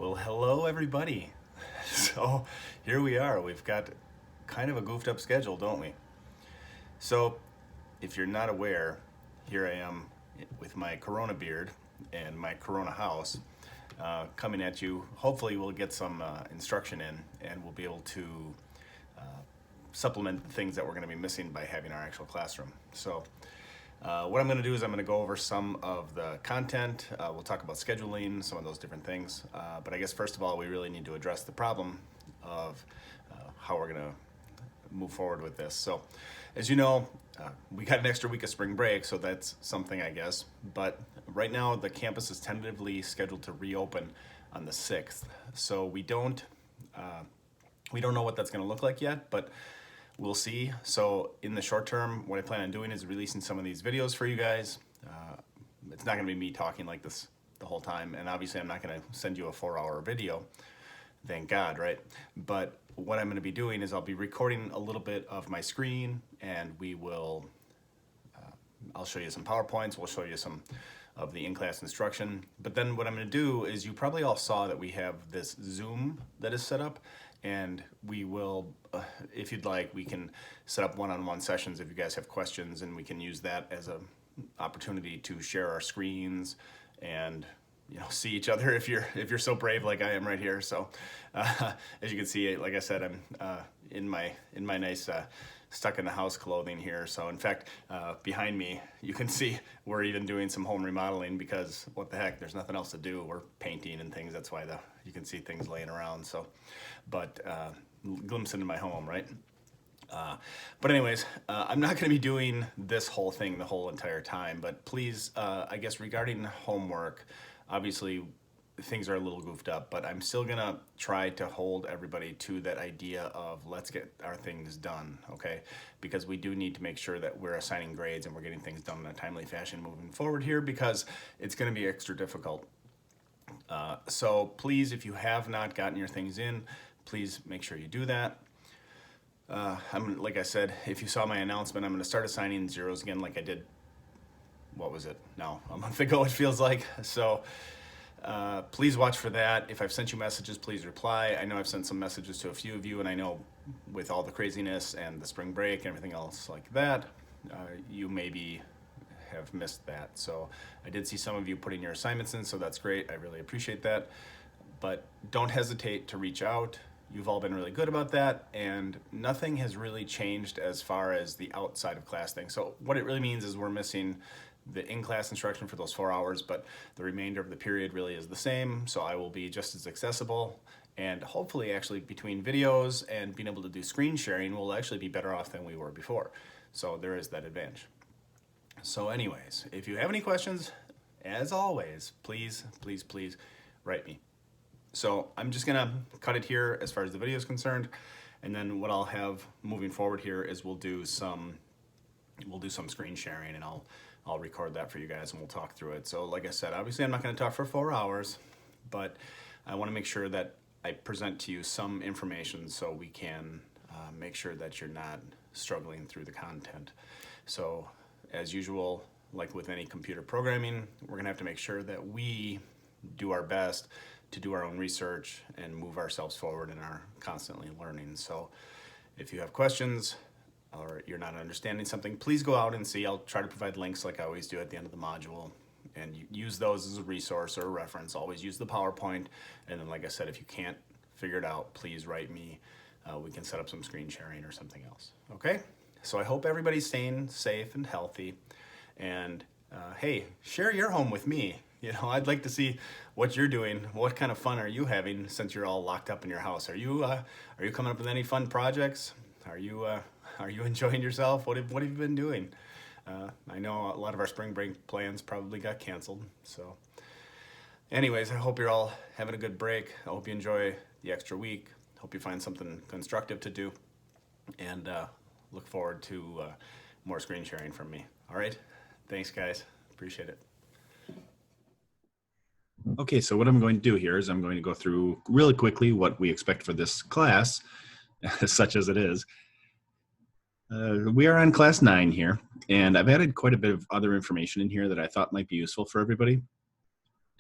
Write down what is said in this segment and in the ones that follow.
Well, hello everybody. So here we are. We've got kind of a goofed up schedule, don't we? So if you're not aware, here I am with my Corona beard and my Corona house coming at you. Hopefully we'll get some instruction in and we'll be able to supplement the things that we're going to be missing by having our actual classroom. So what I'm going to do is I'm going to go over some of the content. We'll talk about scheduling, some of those different things. But I guess first of all, we really need to address the problem of how we're going to move forward with this. So as you know, we got an extra week of spring break, so that's something, I guess. But right now, the campus is tentatively scheduled to reopen on the 6th. So we don't know what that's going to look like yet, but we'll see. So in the short term, what I plan on doing is releasing some of these videos for you guys. It's not going to be me talking like this the whole time, and obviously I'm not going to send you a 4-hour video. Thank God, right? But what I'm going to be doing is I'll be recording a little bit of my screen, and I'll show you some PowerPoints. We'll show you some of the in-class instruction. But then what I'm going to do is, you probably all saw that we have this Zoom that is set up, and we will, if you'd like, we can set up one-on-one sessions if you guys have questions, and we can use that as an opportunity to share our screens and see each other if you're so brave like I am right here. So as you can see, like I said, I'm in my nice stuck in the house clothing here. So in fact, behind me, you can see we're even doing some home remodeling because what the heck, there's nothing else to do. We're painting and things. That's why you can see things laying around. So, but glimpse into my home, right? But anyways, I'm not going to be doing this whole thing the whole entire time, but please, I guess regarding homework, obviously things are a little goofed up, but I'm still gonna try to hold everybody to that idea of let's get our things done, okay? Because we do need to make sure that we're assigning grades and we're getting things done in a timely fashion moving forward here, because it's gonna be extra difficult. So please, if you have not gotten your things in, please make sure you do that. Like I said, if you saw my announcement, I'm gonna start assigning zeros again like I did, what was it? No, a month ago it feels like. So please watch for that. If I've sent you messages, please reply. I know I've sent some messages to a few of you, and I know with all the craziness and the spring break and everything else like that, you maybe have missed that. So I did see some of you putting your assignments in, so that's great. I really appreciate that. But don't hesitate to reach out. You've all been really good about that, and nothing has really changed as far as the outside of class thing. So what it really means is we're missing the in-class instruction for those 4 hours, but the remainder of the period really is the same. So I will be just as accessible, and hopefully actually between videos and being able to do screen sharing, we'll actually be better off than we were before. So there is that advantage. So anyways, if you have any questions, as always, please, please, please write me. So I'm just gonna cut it here as far as the video is concerned, and then what I'll have moving forward here is we'll do some screen sharing, and I'll record that for you guys and we'll talk through it. So like I said, obviously I'm not going to talk for 4 hours, but I want to make sure that I present to you some information so we can make sure that you're not struggling through the content. So as usual, like with any computer programming, we're going to have to make sure that we do our best to do our own research and move ourselves forward in our constantly learning. So if you have questions or you're not understanding something, please go out and see. I'll try to provide links like I always do at the end of the module, and use those as a resource or a reference. Always use the PowerPoint, and then like I said, if you can't figure it out, please write me. We can set up some screen sharing or something else, okay? So I hope everybody's staying safe and healthy, and hey, share your home with me. I'd like to see what you're doing. What kind of fun are you having since you're all locked up in your house? Are you coming up with any fun projects? Are you enjoying yourself? What have you been doing? I know a lot of our spring break plans probably got canceled. So anyways, I hope you're all having a good break. I hope you enjoy the extra week. Hope you find something constructive to do, and look forward to more screen sharing from me. All right. Thanks, guys. Appreciate it. Okay, so what I'm going to do here is I'm going to go through really quickly what we expect for this class, such as it is. We are on class 9 here, and I've added quite a bit of other information in here that I thought might be useful for everybody.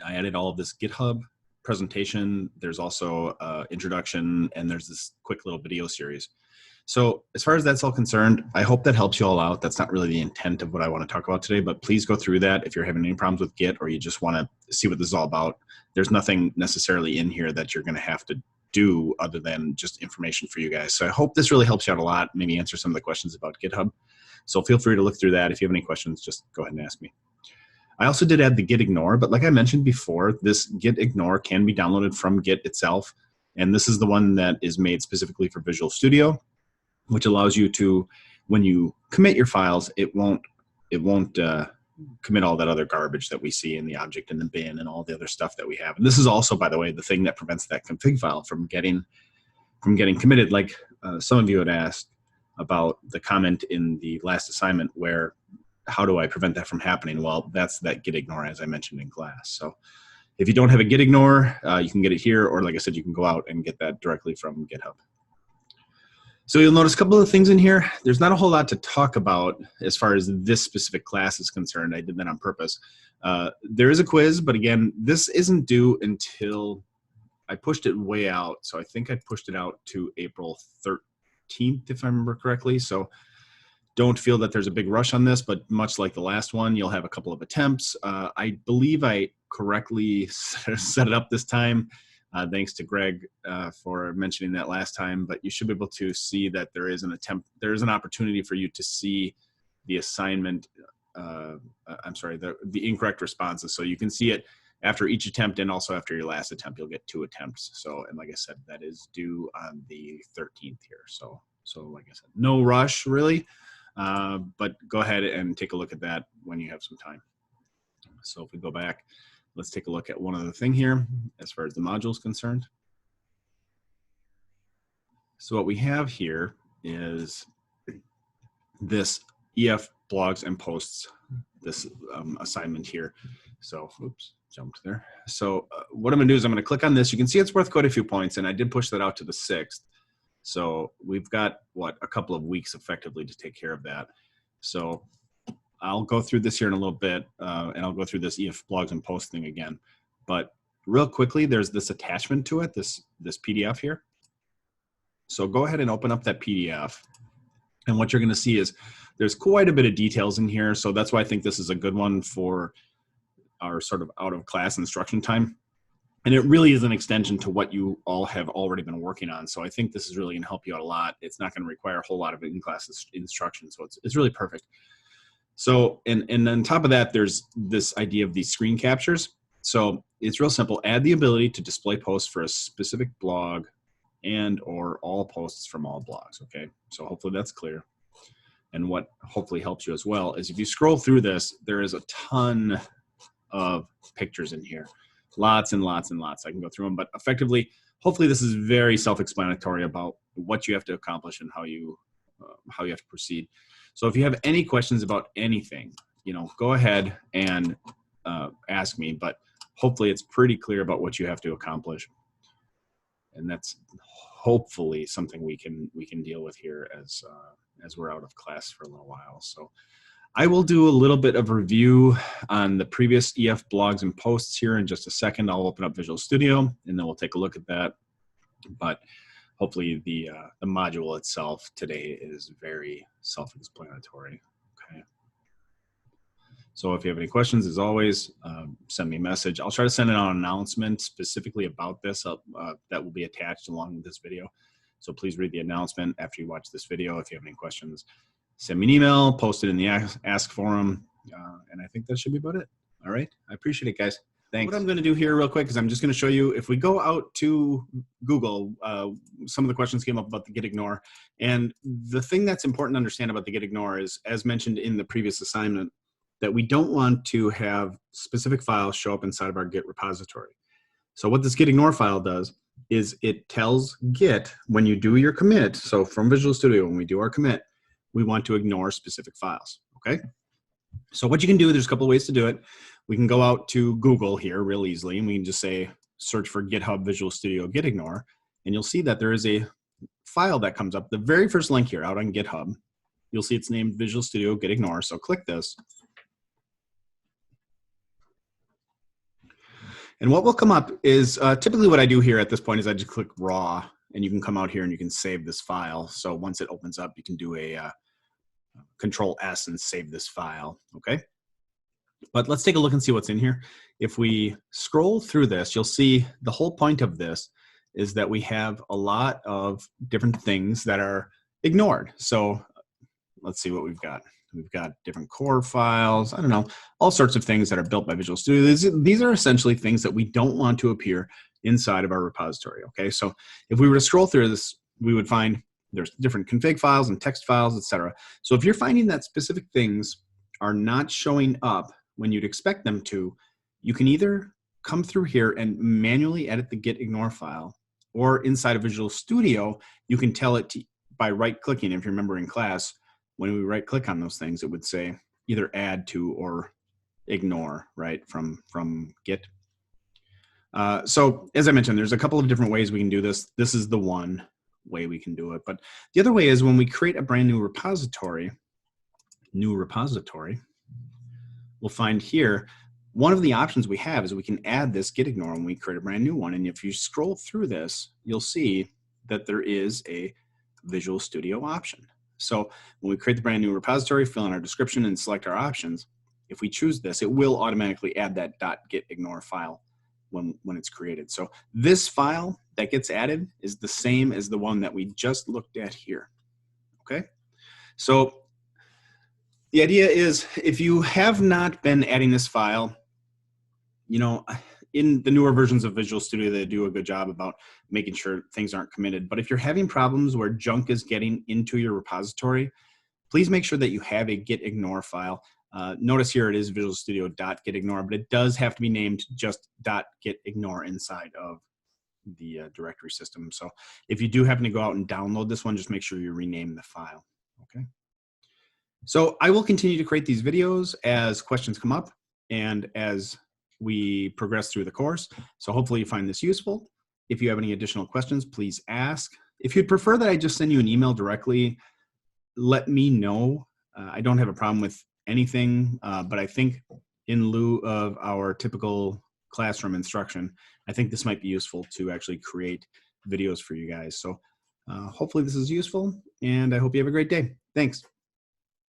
I added all of this GitHub presentation. There's also introduction, and there's this quick little video series. So as far as that's all concerned, I hope that helps you all out. That's not really the intent of what I want to talk about today, but please go through that if you're having any problems with Git or you just want to see what this is all about. There's nothing necessarily in here that you're going to have to do other than just information for you guys. So I hope this really helps you out a lot, maybe answer some of the questions about GitHub. So feel free to look through that. If you have any questions, just go ahead and ask me. I also did add the Git ignore, but like I mentioned before, this Git ignore can be downloaded from Git itself. And this is the one that is made specifically for Visual Studio, which allows you to, when you commit your files, it won't commit all that other garbage that we see in the object and the bin and all the other stuff that we have. And this is also, by the way, the thing that prevents that config file from getting committed. Like some of you had asked about the comment in the last assignment where, how do I prevent that from happening? Well, that's that Git ignore, as I mentioned in class. So if you don't have a Git ignore, you can get it here, or like I said, you can go out and get that directly from GitHub. So you'll notice a couple of things in here. There's not a whole lot to talk about as far as this specific class is concerned. I did that on purpose. There is a quiz, but again, this isn't due until I pushed it way out. So I think I pushed it out to April 13th, if I remember correctly. So don't feel that there's a big rush on this, but much like the last one, you'll have a couple of attempts. I believe I correctly set it up this time. Thanks to Greg for mentioning that last time, but you should be able to see that there is an attempt, there is an opportunity for you to see the assignment, I'm sorry, the incorrect responses. So you can see it after each attempt and also after your last attempt, you'll get 2 attempts. So, and like I said, that is due on the 13th here. So like I said, no rush really, but go ahead and take a look at that when you have some time. So if we go back, let's take a look at one other thing here as far as the module is concerned. So what we have here is this EF blogs and posts, this assignment here. So, oops, jumped there. So what I'm gonna do is I'm gonna click on this. You can see it's worth quite a few points, and I did push that out to the 6th. So we've got, what, a couple of weeks effectively to take care of that. So I'll go through this here in a little bit, and I'll go through this EF blogs and posts thing again. But real quickly, there's this attachment to it, this PDF here. So go ahead and open up that PDF. And what you're going to see is there's quite a bit of details in here. So that's why I think this is a good one for our sort of out of class instruction time. And it really is an extension to what you all have already been working on. So I think this is really going to help you out a lot. It's not going to require a whole lot of in-class instruction. So it's really perfect. So, and on top of that, there's this idea of these screen captures. So it's real simple. Add the ability to display posts for a specific blog and or all posts from all blogs, okay? So hopefully that's clear. And what hopefully helps you as well is if you scroll through this, there is a ton of pictures in here. Lots and lots and lots. I can go through them, but effectively, hopefully this is very self-explanatory about what you have to accomplish and how you have to proceed. So if you have any questions about anything, you know, go ahead and ask me, but hopefully it's pretty clear about what you have to accomplish. And that's hopefully something we can deal with here as we're out of class for a little while. So I will do a little bit of review on the previous EF blogs and posts here in just a second. I'll open up Visual Studio and then we'll take a look at that. But hopefully the module itself today is very self-explanatory. Okay. So if you have any questions, as always, send me a message. I'll try to send out an announcement specifically about this that will be attached along with this video. So please read the announcement after you watch this video. If you have any questions, send me an email, post it in the Ask forum, and I think that should be about it. All right, I appreciate it, guys. Thanks. What I'm going to do here real quick is I'm just going to show you, if we go out to Google, some of the questions came up about the Git ignore. And the thing that's important to understand about the Git ignore is, as mentioned in the previous assignment, that we don't want to have specific files show up inside of our Git repository. So what this Git ignore file does is it tells Git when you do your commit, so from Visual Studio, when we do our commit, we want to ignore specific files, okay? So what you can do, there's a couple of ways to do it. We can go out to Google here real easily, and we can just say, search for GitHub Visual Studio Git ignore, and you'll see that there is a file that comes up. The very first link here out on GitHub, you'll see it's named Visual Studio Git ignore, so click this. And what will come up is typically what I do here at this point is I just click raw, and you can come out here and you can save this file. So once it opens up, you can do a Control S and save this file, okay? But let's take a look and see what's in here. If we scroll through this, you'll see the whole point of this is that we have a lot of different things that are ignored. So let's see what we've got. We've got different core files, I don't know, all sorts of things that are built by Visual Studio. These are essentially things that we don't want to appear inside of our repository, okay? So if we were to scroll through this, we would find there's different config files and text files, etc. So if you're finding that specific things are not showing up when you'd expect them to, you can either come through here and manually edit the git ignore file, or inside of Visual Studio, you can tell it to, by right-clicking. If you remember in class, when we right-click on those things, it would say either add to or ignore, right, from git. So as I mentioned, there's a couple of different ways we can do this. This is the one way we can do it. But the other way is when we create a brand new repository, we'll find here, one of the options we have is we can add this git ignore when we create a brand new one. And if you scroll through this, you'll see that there is a Visual Studio option. So when we create the brand new repository, fill in our description and select our options, if we choose this, it will automatically add that .git ignore file when it's created. So this file that gets added is the same as the one that we just looked at here, okay? So the idea is if you have not been adding this file, you know, in the newer versions of Visual Studio, they do a good job about making sure things aren't committed. But if you're having problems where junk is getting into your repository, please make sure that you have a git ignore file. Notice here it is Visual Studio .gitignore, but it does have to be named just .gitignore inside of the directory system. So if you do happen to go out and download this one, just make sure you rename the file, okay? So I will continue to create these videos as questions come up and as we progress through the course. So hopefully you find this useful. If you have any additional questions, please ask. If you'd prefer that I just send you an email directly, let me know. I don't have a problem with anything, but I think in lieu of our typical classroom instruction, I think this might be useful to actually create videos for you guys. So hopefully this is useful, and I hope you have a great day. Thanks.